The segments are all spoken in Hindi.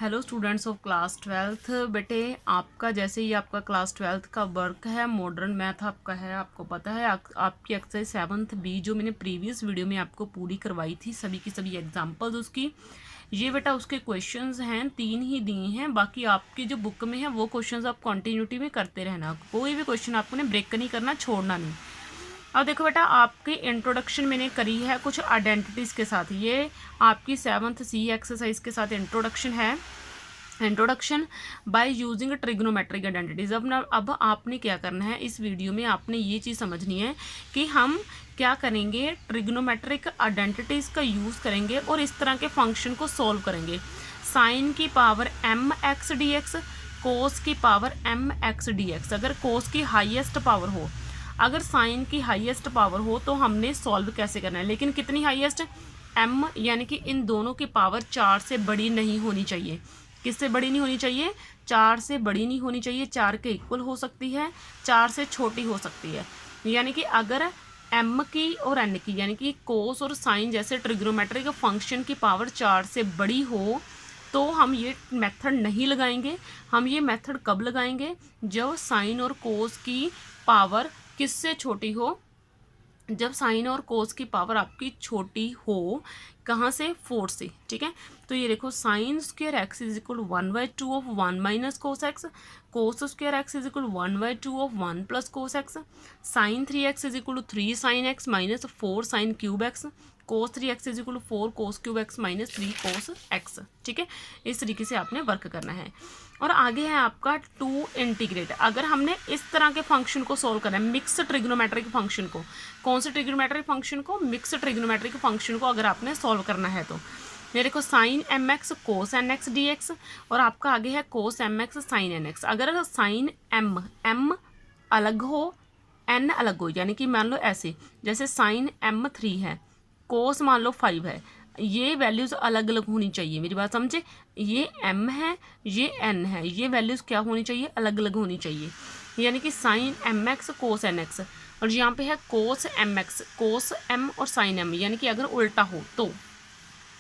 Hello students of class twelfth. बेटे आपका जैसे ही आपका क्लास ट्वेल्थ का वर्क है, मॉडर्न मैथ आपका है, आपको पता है आपकी एक्सरसाइज 7th बी जो मैंने प्रीवियस वीडियो में आपको पूरी करवाई थी, सभी की सभी एग्जांपल्स उसकी, ये बेटा उसके क्वेश्चंस हैं, 3 ही दिए हैं। बाकी आपकी जो बुक में है वो क्वेश्चंस आप कंटिन्यूटी में करते रहना, कोई भी क्वेश्चन आपको ने ब्रेक नहीं करना, छोड़ना नहीं। अब देखो बेटा, आपकी इंट्रोडक्शन मैंने करी है कुछ आइडेंटिटीज़ के साथ। ये आपकी 7th सी एक्सरसाइज के साथ इंट्रोडक्शन है। Introduction by using trigonometric identities. अब आपने क्या करना है, इस वीडियो में आपने ये चीज़ समझनी है कि हम क्या करेंगे, ट्रिग्नोमेट्रिक आइडेंटिटीज़ का यूज़ करेंगे और इस तरह के फंक्शन को सॉल्व करेंगे। साइन की power M X D X, cos की power M X D X. अगर कोस की हाईएस्ट पावर हो, अगर साइन की हाईएस्ट पावर हो तो हमने सॉल्व कैसे करना है, लेकिन कितनी हाईएस्ट, एम, यानी कि इन दोनों की पावर 4 से बड़ी नहीं होनी चाहिए। किससे बड़ी नहीं होनी चाहिए, 4 से बड़ी नहीं होनी चाहिए। 4 के इक्वल हो सकती है, 4 से छोटी हो सकती है। यानी कि अगर एम की और एन की, यानी कि कोस और साइन जैसे ट्रिग्नोमेट्रिक फंक्शन की पावर 4 से बड़ी हो तो हम ये मेथड नहीं लगाएंगे। हम ये मेथड कब लगाएंगे, जब साइन और कोस की पावर किससे छोटी हो, जब साइन और कोस की पावर आपकी छोटी हो, कहाँ से, 4 से। ठीक है, तो ये देखो, sine square x is equal 1/2 of 1 minus cos x, cos square x is equal 1/2 of 1 plus cos x, sine 3x is equal 3 sine x minus 4 sine cube x, cos 3x is equal 4 cos cube x minus 3 cos x. ठीक है, इस तरीके से आपने वर्क करना है। और आगे है आपका टू इंटीग्रेट। अगर हमने इस तरह के फंक्शन को सोल्व करना है, मिक्स ट्रिग्नोमेट्रिक फंक्शन को, कौन से ट्रिग्नोमेट्रिक फंक्शन को, मिक्स ट्रिग्नोमेट्रिक फंक्शन को अगर आपने सॉल्व करना है तो ये देखो, sine M X cos N X D X, और आपका आगे है cos M X sine N X. अगर साइन एम अलग हो, एन अलग हो, यानी कि मान लो ऐसे, जैसे साइन M3 है, कोस मान लो 5 है, ये वैल्यूज़ अलग अलग होनी चाहिए। मेरी बात समझे, ये m है, ये n है, ये वैल्यूज़ क्या होनी चाहिए, अलग अलग होनी चाहिए। यानी कि sign M X cos N x, और यहाँ पे है कोस एम एक्स, कोस m और साइन m, यानी कि अगर उल्टा हो तो।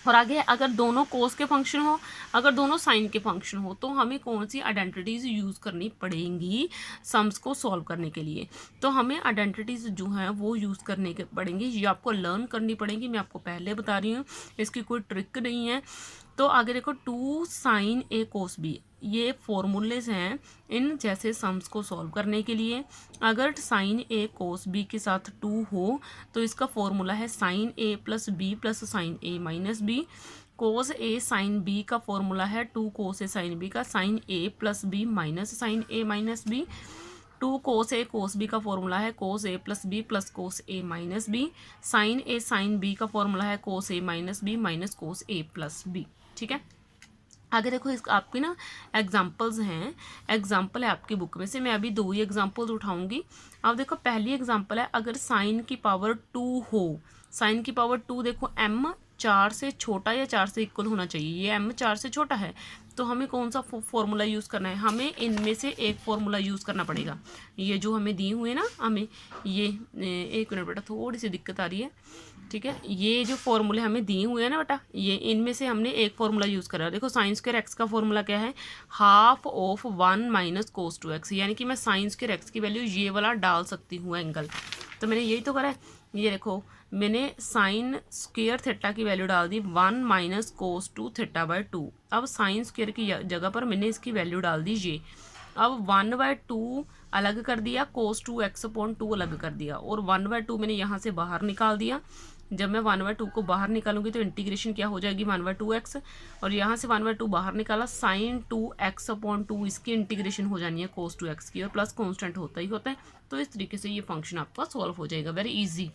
और आगे अगर दोनों कोस के फंक्शन हो, अगर दोनों साइन के फंक्शन हो, तो हमें कौन सी आइडेंटिटीज़ यूज़ करनी पड़ेंगी सम्स को सॉल्व करने के लिए। तो हमें आइडेंटिटीज़ जो हैं वो यूज़ करने के पड़ेंगी, ये आपको लर्न करनी पड़ेंगी। मैं आपको पहले बता रही हूँ, इसकी कोई ट्रिक नहीं है। तो आगे देखो, 2 साइन ए कोस बी, ये फॉर्मूलेज हैं इन जैसे सम्स को सॉल्व करने के लिए। अगर साइन ए कोस बी के साथ 2 हो तो इसका फॉर्मूला है साइन ए प्लस बी प्लस साइन ए माइनस बी। कोस ए साइन बी का फॉर्मूला है 2 कोस ए साइन बी का साइन ए प्लस बी माइनस साइन ए माइनस बी। 2 कोस ए कोस बी का फॉर्मूला है कोस ए प्लस बी प्लस कोस ए माइनस बी। साइन ए साइन बी का फॉर्मूला है कोस ए माइनस बी माइनस कोस ए प्लस बी। ठीक है, आगे देखो, इस आपकी ना एग्जाम्पल्स हैं, एग्जाम्पल है आपकी बुक में से, मैं अभी 2 ही एग्जाम्पल्स उठाऊंगी। अब देखो, पहली एग्जाम्पल है, अगर साइन की पावर 2 हो, साइन की पावर 2, देखो m 4 से छोटा या 4 से इक्वल होना चाहिए, ये m 4 से छोटा है, तो हमें कौन सा फॉर्मूला यूज़ करना है, हमें इनमें से एक फॉर्मूला यूज़ करना पड़ेगा। ये जो हमें दिए हुए ना, हमें ये, एक मिनट बेटा, थोड़ी सी दिक्कत आ रही है। ठीक है, ये जो फॉर्मूले हमें दिए हुए हैं ना बेटा, ये इनमें से हमने एक फॉर्मूला यूज़ करा है। देखो, साइन स्क्वायर एक्स का फॉर्मूला क्या है, half of 1 minus cos 2x, यानी कि मैं साइन स्क्वायर एक्स की वैल्यू ये वाला डाल सकती हूँ एंगल, तो मैंने यही तो करा है। ये देखो, मैंने साइन स्क्वायर थीटा की वैल्यू डाल दी 1 माइनस कोस 2 थीटा बाय 2। अब साइन स्क्वायर की जगह पर मैंने इसकी वैल्यू डाल दी ये। अब 1/2 अलग कर दिया, कोस 2x/2 अलग कर दिया, और 1/2 मैंने यहाँ से बाहर निकाल दिया। जब मैं 1/2 को बाहर निकालूंगी तो इंटीग्रेशन क्या हो जाएगी, 1/2x, और यहाँ से 1/2 बाहर निकाला, साइन 2x/2 इसकी इंटीग्रेशन हो जानी है कोस 2x की, और प्लस कॉन्स्टेंट होता ही होता है। तो इस तरीके से ये फंक्शन आपका सॉल्व हो जाएगा, वेरी इजी।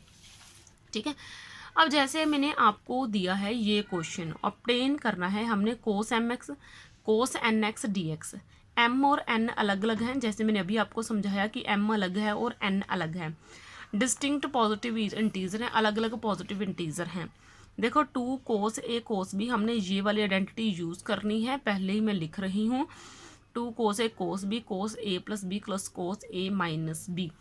ठीक है, अब जैसे मैंने आपको दिया है ये क्वेश्चन, ऑब्टेन करना है हमने cos M X cos N X D X. M और एन अलग अलग हैं, जैसे मैंने अभी आपको समझाया कि एम अलग है और एन अलग है। डिस्टिंक्ट पॉजिटिव इंटीजर हैं, अलग अलग पॉजिटिव इंटीजर हैं। देखो, 2 कोस ए कोस बी, हमने ये वाली आइडेंटिटी यूज़ करनी है, पहले ही मैं लिख रही हूँ। 2 कोस ए कोस बी, कोस ए प्लस बी प्लस कोस ए माइनस बी।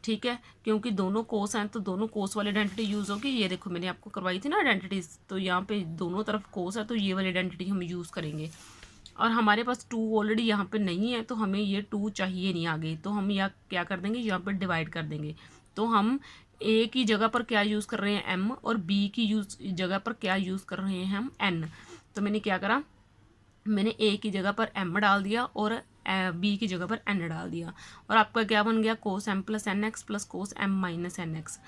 ठीक है, क्योंकि दोनों कोस हैं तो दोनों कोस वाली आइडेंटिटी यूज़ होगी। ये देखो, मैंने आपको करवाई थी ना आइडेंटिटीज, तो यहाँ पे दोनों तरफ कोस है तो ये वाली आइडेंटिटी हम यूज़ करेंगे। और हमारे पास 2 ऑलरेडी यहाँ पे नहीं है, तो हमें ये 2 चाहिए नहीं आगे, तो हम यहाँ क्या कर देंगे, यहाँ पर डिवाइड कर देंगे। तो हम ए की जगह पर क्या यूज़ कर रहे हैं, एम, और बी की जगह पर क्या यूज़ कर रहे हैं हम, एन। तो मैंने क्या करा, मैंने ए की जगह पर एम डाल दिया और बी की जगह पर एन डाल दिया, और आपका क्या बन गया, cos M plus N X plus cos M minus N X.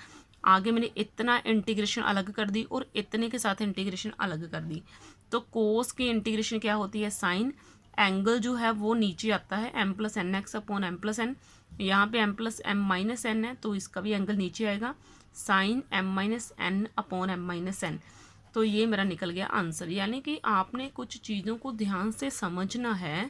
आगे मैंने इतना इंटीग्रेशन अलग कर दी और इतने के साथ इंटीग्रेशन अलग कर दी। तो कोस की इंटीग्रेशन क्या होती है, साइन, एंगल जो है वो नीचे आता है, m plus N x upon m plus n. यहाँ पे m plus m minus n है, तो इसका भी एंगल नीचे आएगा, sine m minus n upon m minus n. तो ये मेरा निकल गया आंसर। यानी कि आपने कुछ चीज़ों को ध्यान से समझना है।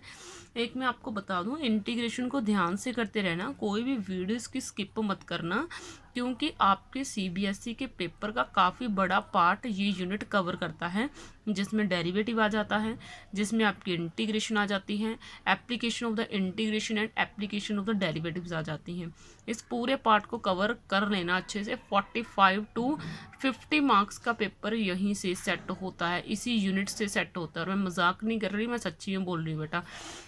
एक मैं आपको बता दूं, इंटीग्रेशन को ध्यान से करते रहना, कोई भी वीडियोस की स्किप मत करना, क्योंकि आपके सीबीएसई के पेपर का काफ़ी बड़ा पार्ट ये यूनिट कवर करता है, जिसमें डेरिवेटिव आ जाता है, जिसमें आपकी इंटीग्रेशन आ जाती है, application of the integration and application of the derivatives आ जाती हैं। इस पूरे पार्ट को कवर कर लेना अच्छे से। 45 to 50 मार्क्स का पेपर यहीं से सेट होता है, इसी यूनिट से सेट होता है, और मैं मजाक नहीं कर रही, मैं सच्ची में बोल रही हूँ बेटा।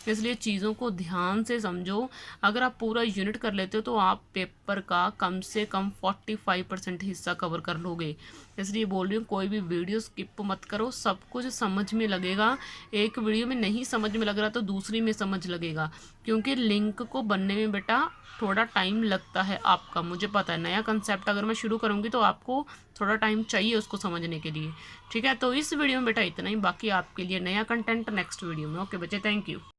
इसलिए चीज़ों को ध्यान से समझो। अगर आप पूरा यूनिट कर लेते हो तो आप पेपर का कम से कम 45% हिस्सा कवर कर लोगे। इसलिए बोल रही हूँ, कोई भी वीडियो स्किप मत करो, सब कुछ समझ में लगेगा। एक वीडियो में नहीं समझ में लग रहा तो दूसरी में समझ लगेगा, क्योंकि लिंक को बनने में बेटा थोड़ा टाइम लगता है आपका, मुझे पता है। नया कंसेप्ट अगर मैं शुरू करूँगी तो आपको थोड़ा टाइम चाहिए उसको समझने के लिए, ठीक है। तो इस वीडियो में बेटा इतना ही, बाकी आपके लिए नया कंटेंट नेक्स्ट वीडियो में। ओके बच्चे, थैंक यू।